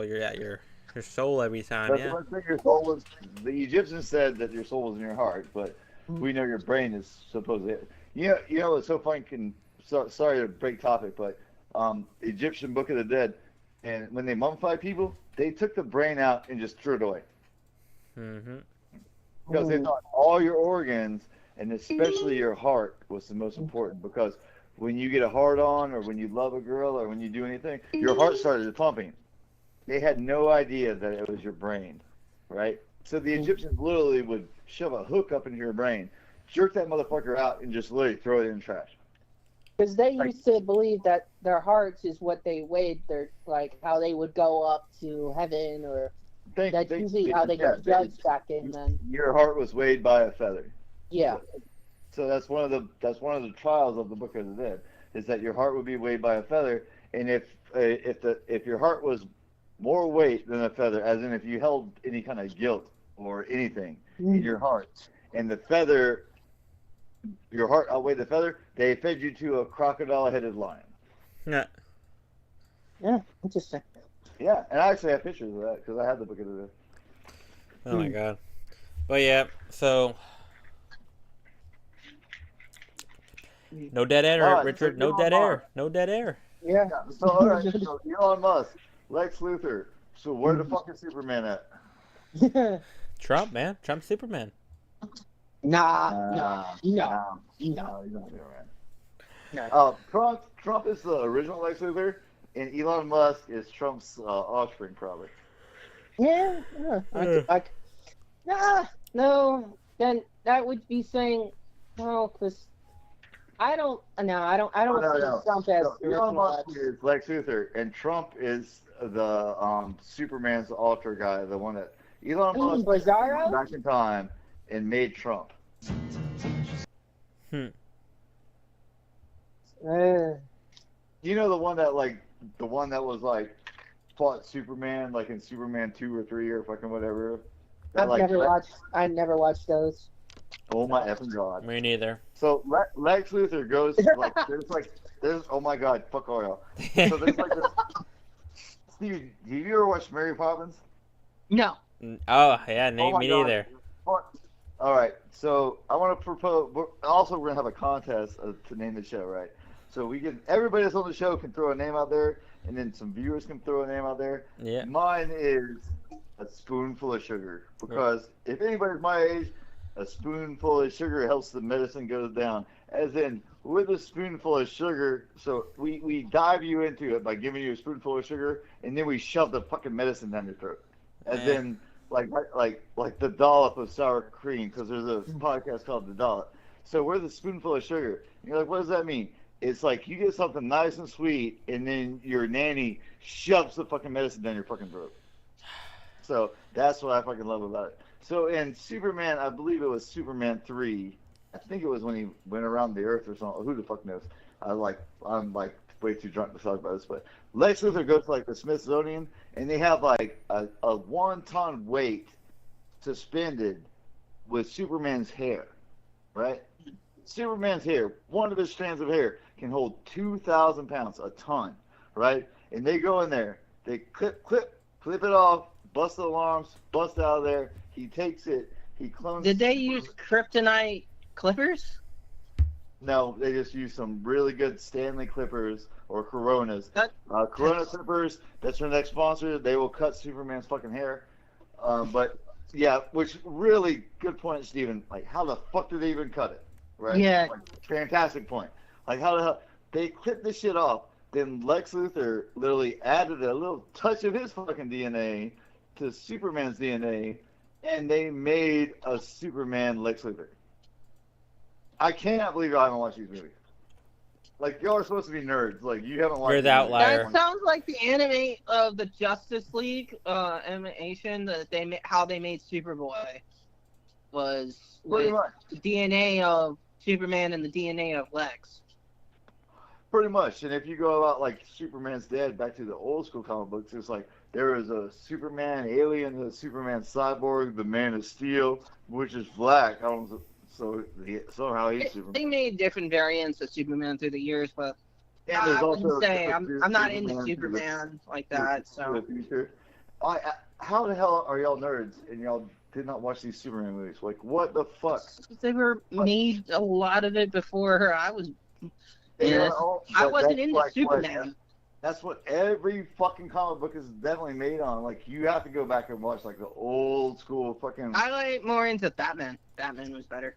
you're at your soul every time. But Yeah. let's say your soul was, the Egyptians said that your soul was in your heart, but we know your brain is supposedly. You know, it's so funny. Sorry to break topic, but Egyptian Book of the Dead, and when they mummified people, they took the brain out and just threw it away because they thought all your organs, and especially your heart, was the most important. Because when you get a hard on, or when you love a girl, or when you do anything, your heart started pumping. They had no idea that it was your brain, right? So the Egyptians literally would shove a hook up into your brain, jerk that motherfucker out, and just literally throw it in the trash. Because they used to believe that their hearts is what they weighed, their like how they would go up to heaven, or that's usually how they get judged back in then. Your heart was weighed by a feather. Yeah. So that's one of the trials of the Book of the Dead, is that your heart would be weighed by a feather, and if your heart was more weight than a feather, as in if you held any kind of guilt or anything in your heart, and the feather, your heart outweighed the feather, they fed you to a crocodile-headed lion. Yeah. Yeah, interesting. Yeah, and I actually have pictures of that because I have the Book of the Dead. Oh my god. But yeah, so no dead air, Alright, Richard. so No Elon dead Musk. air. No dead air. Yeah. So, all right, so Elon Musk, Lex Luthor. So where the fuck is Superman at? Trump, man. Trump's Superman. No. He's not doing right. Trump is the original Lex Luthor, and Elon Musk is Trump's offspring, probably. Yeah, no. Then that would be saying no, because I don't see Trump as No, Elon original Musk Lex. is Lex Luthor, and Trump is the Superman's alter guy, the one that Elon You mean Musk Bizarro? went back in time and made Trump. You know the one that was like fought Superman like in Superman 2 or 3 or fucking whatever. That, I never watched those. Oh my effing god. Me neither. So Lex Luthor goes there's oh my god, fuck all y'all. So there's like this. Steve, have you ever watched Mary Poppins? No. Oh yeah, Oh my me God. neither. All right, so I want to propose. We're gonna have a contest to name the show, right? So everybody that's on the show can throw a name out there, and then some viewers can throw a name out there. Yeah. Mine is a spoonful of sugar, because if anybody's my age, a spoonful of sugar helps the medicine go down. As in, with a spoonful of sugar, so we dive you into it by giving you a spoonful of sugar, and then we shove the fucking medicine down your throat. As in, like the dollop of sour cream, because there's a podcast called The Dollop. So we're the spoonful of sugar. And you're like, what does that mean? It's like you get something nice and sweet, and then your nanny shoves the fucking medicine down your fucking throat. So that's what I fucking love about it. So in Superman, I believe it was Superman 3. I think it was when he went around the Earth or something. Who the fuck knows? I'm way too drunk to talk about this, but Lex Luthor goes to like the Smithsonian, and they have like a 1-ton weight suspended with Superman's hair, right? Superman's hair, one of his strands of hair, can hold 2,000 pounds, a ton, right? And they go in there, they clip it off, bust the alarms, bust out of there. He takes it, he clones. Did they use kryptonite clippers? No, they just use some really good Stanley clippers or Coronas. Corona clippers, that's our next sponsor. They will cut Superman's fucking hair. But yeah, which really good point, Steven. Like, how the fuck did they even cut it? Right? Yeah. Like, fantastic point. Like, how the hell they clipped this shit off? Then Lex Luthor literally added a little touch of his fucking DNA to Superman's DNA, and they made a Superman Lex Luthor. I cannot believe I haven't watched these movies. Like, y'all are supposed to be nerds. Like, you haven't watched. You're the outlier. That sounds like the anime of the Justice League animation that how they made Superboy was Pretty with much. the DNA of Superman and the DNA of Lex. Pretty much. And if you go about like Superman's Dead, back to the old school comic books, it's like there is a Superman alien, a Superman cyborg, the Man of Steel, which is black. Somehow he's Superman. They made different variants of Superman through the years, but And there's I also wouldn't say a I'm not into Superman Superman like that. for So the future. How the hell are y'all nerds and y'all did not watch these Superman movies? Like, what the fuck? they were made a lot of it before I was. You Yeah, know, I but wasn't that's into like Superman. That's what every fucking comic book is definitely made on. Like, you have to go back and watch like the old school fucking. I like more into Batman. Batman was better.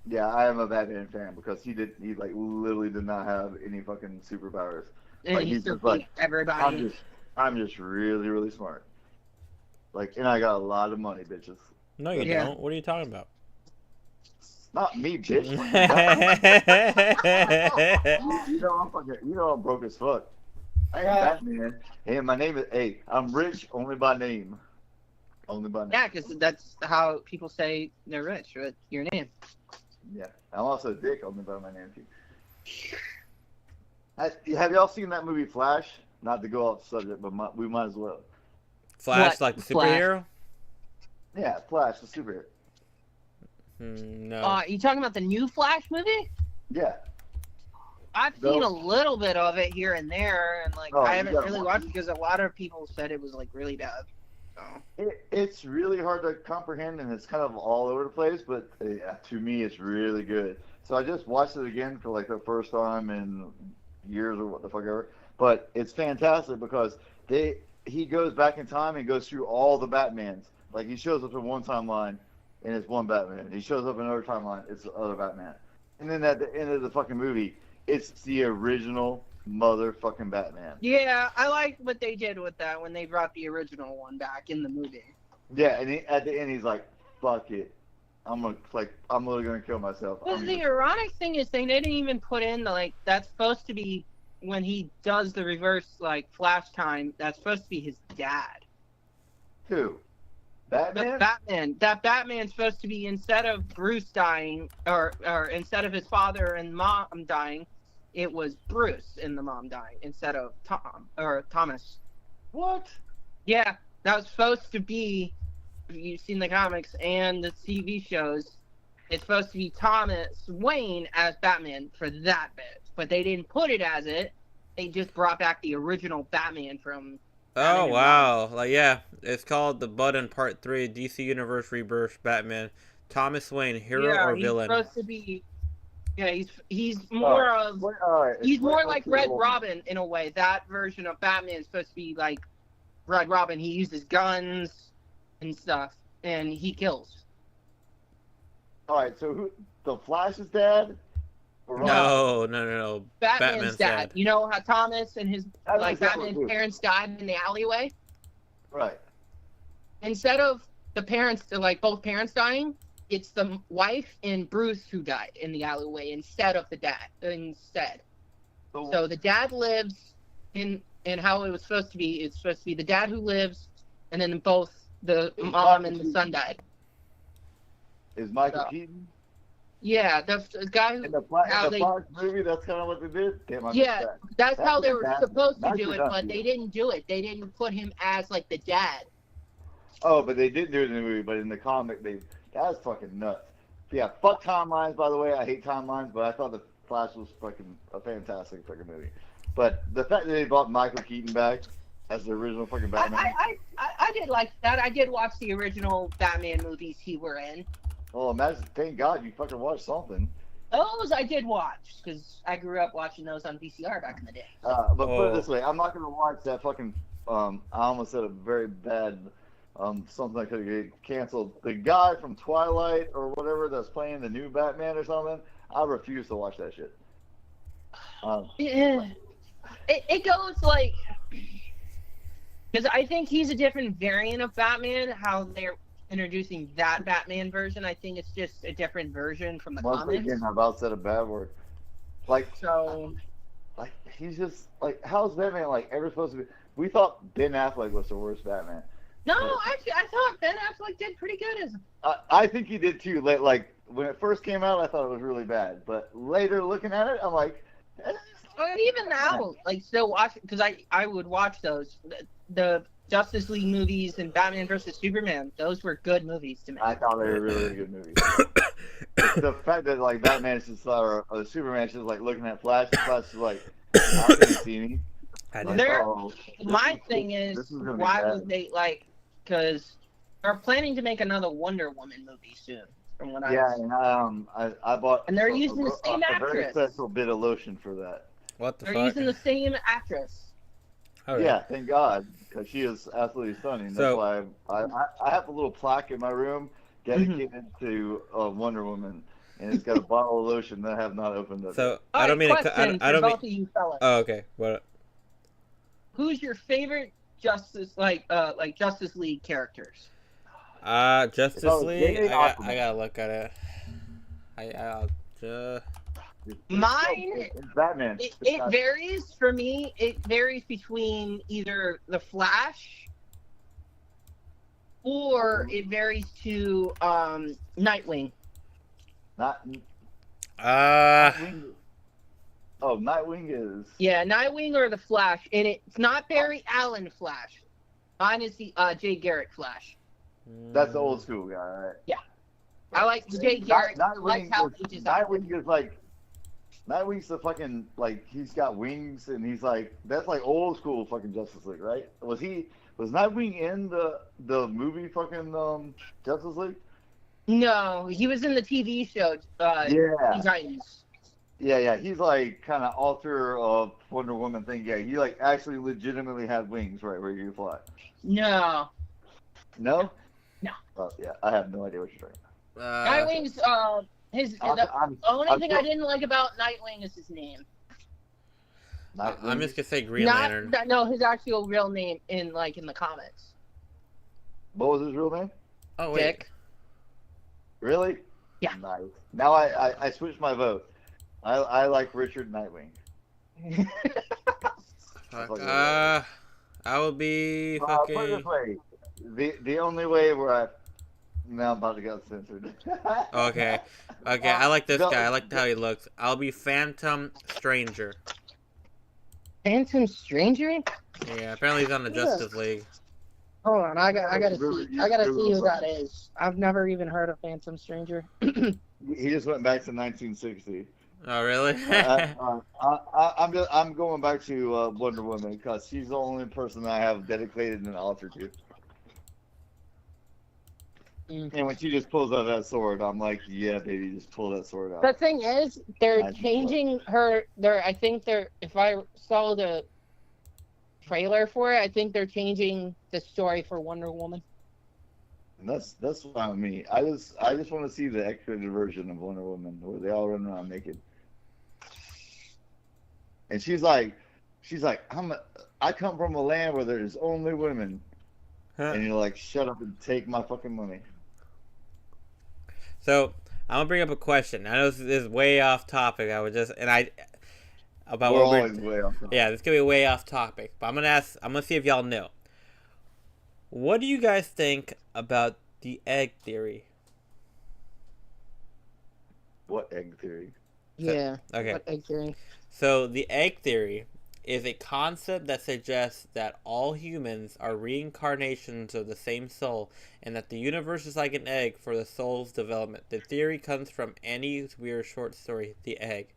Yeah, I am a Batman fan because he like literally did not have any fucking superpowers. And Like, he he's still just like, beat everybody. I'm just really, really smart. Like, and I got a lot of money, bitches. No, you Yeah. don't. What are you talking about? Not me, bitch. you know I'm broke as fuck. I am Batman. Hey, my name is. Hey, I'm rich only by name. Only by name. Yeah, because that's how people say they're rich with your name. Yeah, I'm also a dick only by my name too. Have y'all seen that movie Flash? Not to go off subject, but we might as well. Flash, What? like the Flash? superhero? Yeah, Flash, the superhero. No. You talking about the new Flash movie? Yeah. I've seen a little bit of it here and there, and like Oh, I you haven't gotta really watch watched it because a lot of people said it was like really bad. So. It's really hard to comprehend, and it's kind of all over the place, but to me, it's really good. So I just watched it again for like the first time in years or what the fuck ever. But it's fantastic because he goes back in time and goes through all the Batmans. Like, he shows up in one timeline, and it's one Batman. He shows up in another timeline, it's the other Batman. And then at the end of the fucking movie, it's the original motherfucking Batman. Yeah, I like what they did with that when they brought the original one back in the movie. Yeah, and at the end he's like, "Fuck it, I'm literally gonna kill myself." Well, the ironic thing is they didn't even put in that's supposed to be when he does the reverse flash time. That's supposed to be his dad. Who? Batman? That Batman's supposed to be, instead of Bruce dying, or instead of his father and mom dying, it was Bruce and the mom dying instead of Thomas. What? Yeah, that was supposed to be. If you've seen the comics and the TV shows, it's supposed to be Thomas Wayne as Batman for that bit, but they didn't put it as it. They just brought back the original Batman from. Oh wow! Like yeah, it's called The Button Part 3, DC Universe Rebirth Batman. Thomas Wayne, hero or villain? He's supposed to be. Yeah, he's more of. He's more like Red Robin in a way. That version of Batman is supposed to be like Red Robin. He uses guns and stuff, and he kills. All right, so who? The Flash's dad? No. Batman's dad. You know how Thomas and his Batman's parents died in the alleyway? Right. Instead of the parents, both parents dying, it's the wife and Bruce who died in the alleyway instead of the dad. So the dad lives in how it was supposed to be. It's supposed to be the dad who lives, and then both the mom and the son died. Is Michael Keaton? Yeah, the guy who. In the Fox movie, that's kind of what they did? Damn, that's how they were supposed to do it, but they didn't do it. They didn't put him as, the dad. Oh, but they did do it in the movie, but in the comic, that's fucking nuts. Yeah, fuck timelines, by the way. I hate timelines, but I thought The Flash was fucking a fantastic fucking movie. But the fact that they brought Michael Keaton back as the original fucking Batman. I did like that. I did watch the original Batman movies he were in. Oh, imagine! Thank God you fucking watched something. Those I did watch because I grew up watching those on VCR back in the day. But put it this way, I'm not gonna watch that fucking. I almost said a very bad something that could get canceled. The guy from Twilight or whatever that's playing the new Batman or something. I refuse to watch that shit. It goes because I think he's a different variant of Batman. How they're introducing that Batman version, I think it's just a different version from the comics. Once again, I've about said a bad word. He's just how's Batman ever supposed to be? We thought Ben Affleck was the worst Batman. No, actually, I thought Ben Affleck did pretty good as. I think he did too. When it first came out, I thought it was really bad. But later, looking at it, I'm like. Even now, still watching because I would watch those the Justice League movies and Batman vs Superman. Those were good movies to me. I thought they were really good movies. The fact that Batman is just or Superman is just looking at Flash, and Flash is I can't see me. My thing is why would they because they're planning to make another Wonder Woman movie soon. From what I bought. And they're using the same actress. A very special bit of lotion for that. What the fuck? They're using the same actress. Right. Yeah, thank God, because she is absolutely stunning. That's why I have a little plaque in my room dedicated to Wonder Woman, and it's got a bottle of lotion that I have not opened up. So I don't mean to. I don't mean. Both of you fellas. Oh, okay. What? Who's your favorite Justice Justice League characters? Justice League. I gotta look at it. Mine, Batman. It varies for me. It varies between either the Flash or it varies to Nightwing. Nightwing is. Yeah, Nightwing or the Flash, and it's not Barry Allen Flash. Mine is the Jay Garrick Flash. That's the old school guy, right? Yeah, I like Jay Garrick. Nightwing's the fucking he's got wings and he's that's old school fucking Justice League, right? Was Nightwing in the movie fucking Justice League? No, he was in the TV show. Teen Titans. Yeah. He's kind of author of Wonder Woman thing. Yeah, he actually legitimately had wings, right, where you fly. No. No? No. Oh, yeah, I have no idea what you're talking about. Nightwing's The only thing I didn't like about Nightwing is his name. I'm just gonna say Green Lantern. No, his actual real name in the comics. What was his real name? Oh wait. Dick. Really? Yeah. Nice. Now I switched my vote. I like Richard Nightwing. Fuck, I will be Put it fucking. this way. The only way where now I'm about to get censored. Okay, I like this guy. I like how he looks. I'll be Phantom Stranger. Phantom Stranger? Yeah, apparently he's on the Justice League. Hold on, I gotta see who that is. I've never even heard of Phantom Stranger. He just went back to 1960. Oh really? I'm going back to Wonder Woman because she's the only person I have dedicated an altar to. And when she just pulls out that sword, I'm like, yeah, baby, just pull that sword out. The thing is, they're changing her. I think if I saw the trailer for it, I think they're changing the story for Wonder Woman. And that's fine with me. I just want to see the X-rated version of Wonder Woman where they all run around naked. And she's like, I come from a land where there's only women. And you're like, shut up and take my fucking money. So I'm gonna bring up a question. I know this is way off topic. We're always way off topic. Yeah, this could be way off topic. But I'm gonna see if y'all know. What do you guys think about the egg theory? What egg theory? Yeah. Okay. What egg theory? So the egg theory is a concept that suggests that all humans are reincarnations of the same soul and that the universe is like an egg for the soul's development. The theory comes from Annie's weird short story, The Egg.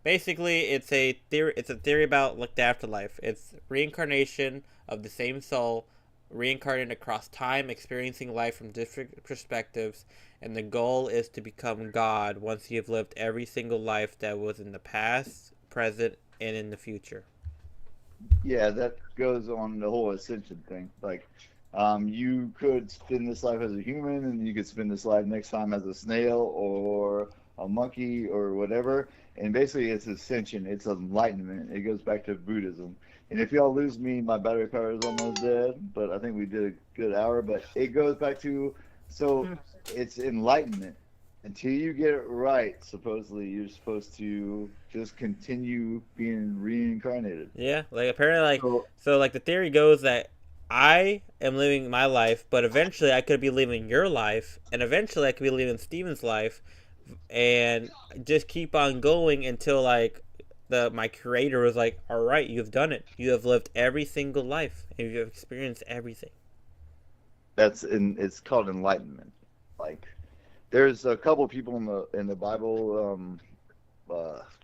Basically, it's a theory about the afterlife. It's reincarnation of the same soul, reincarnated across time, experiencing life from different perspectives, and the goal is to become God once you have lived every single life that was in the past, present, and in the future. Yeah, that goes on the whole ascension thing. Like, you could spend this life as a human, and you could spend this life next time as a snail or a monkey or whatever. And basically, it's ascension. It's enlightenment. It goes back to Buddhism. And if y'all lose me, my battery power is almost dead. But I think we did a good hour. But it goes back to, so it's enlightenment. Until you get it right, supposedly, you're supposed to just continue being reincarnated. Yeah, apparently, so the theory goes that I am living my life, but eventually I could be living your life, and eventually I could be living Steven's life, and just keep on going until my creator was like, all right, you've done it. You have lived every single life, and you have experienced everything. It's called enlightenment. There's a couple people in the Bible.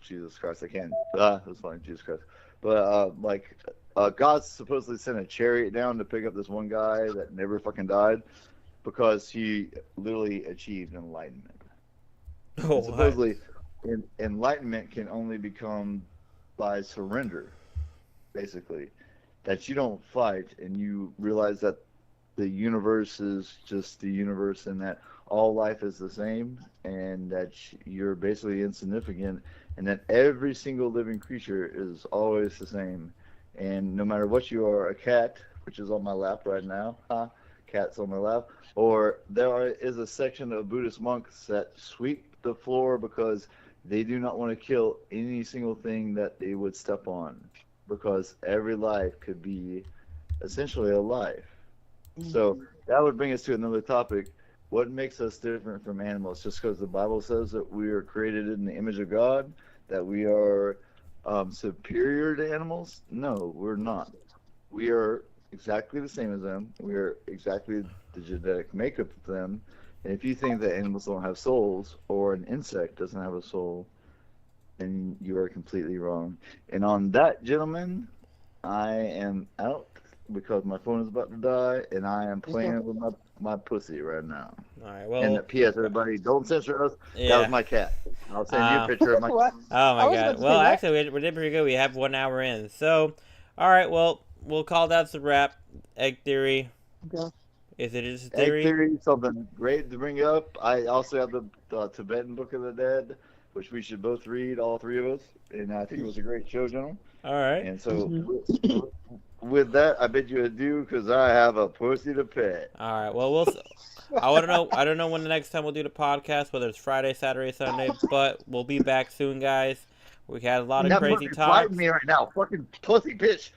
Jesus Christ, I can't. That's funny, Jesus Christ. But God supposedly sent a chariot down to pick up this one guy that never fucking died because he literally achieved enlightenment. Oh, supposedly, enlightenment can only become by surrender. Basically, that you don't fight and you realize that the universe is just the universe and that all life is the same and that you're basically insignificant and that every single living creature is always the same. And no matter what you are, a cat, which is on my lap right now, cat's on my lap, or is a section of Buddhist monks that sweep the floor because they do not want to kill any single thing that they would step on because every life could be essentially a life. So that would bring us to another topic. What makes us different from animals? Just because the Bible says that we are created in the image of God, that we are superior to animals? No, we're not. We are exactly the same as them. We are exactly the genetic makeup of them. And if you think that animals don't have souls or an insect doesn't have a soul, then you are completely wrong. And on that, gentlemen, I am out because my phone is about to die and I am playing with my pussy right now. All right, well. And P.S. everybody, don't censor us. Yeah. That was my cat. I'll send you a picture of my cat. Oh my god. Well, actually, we did pretty good. We have 1 hour in. So, all right, well, we'll call that the wrap. Egg theory. Okay. Is it his Egg theory? theory, something great to bring up. I also have the Tibetan Book of the Dead, which we should both read, all three of us. And I think it was a great show, gentlemen. All right. And so, with that, I bid you adieu because I have a pussy to pet. All right. Well, I want to know. I don't know when the next time we'll do the podcast, whether it's Friday, Saturday, Sunday, but we'll be back soon, guys. We had a lot of Not crazy fucking talks. fighting me right now, fucking pussy bitch.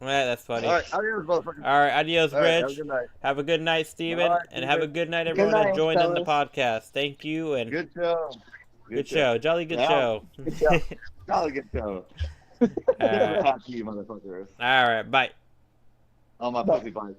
Yeah, that's funny. All right, adios, motherfucker. All right, adios, All right, have a Rich. good night. Have a good night, Steven. All right, And have a good night, everyone night, that joined in the fellas. podcast. Thank you, and Good show. good show. Jolly good Yeah. show. Good job. Jolly good show. All right. Talk to you, motherfuckers. All right, bye. On my pussy bites.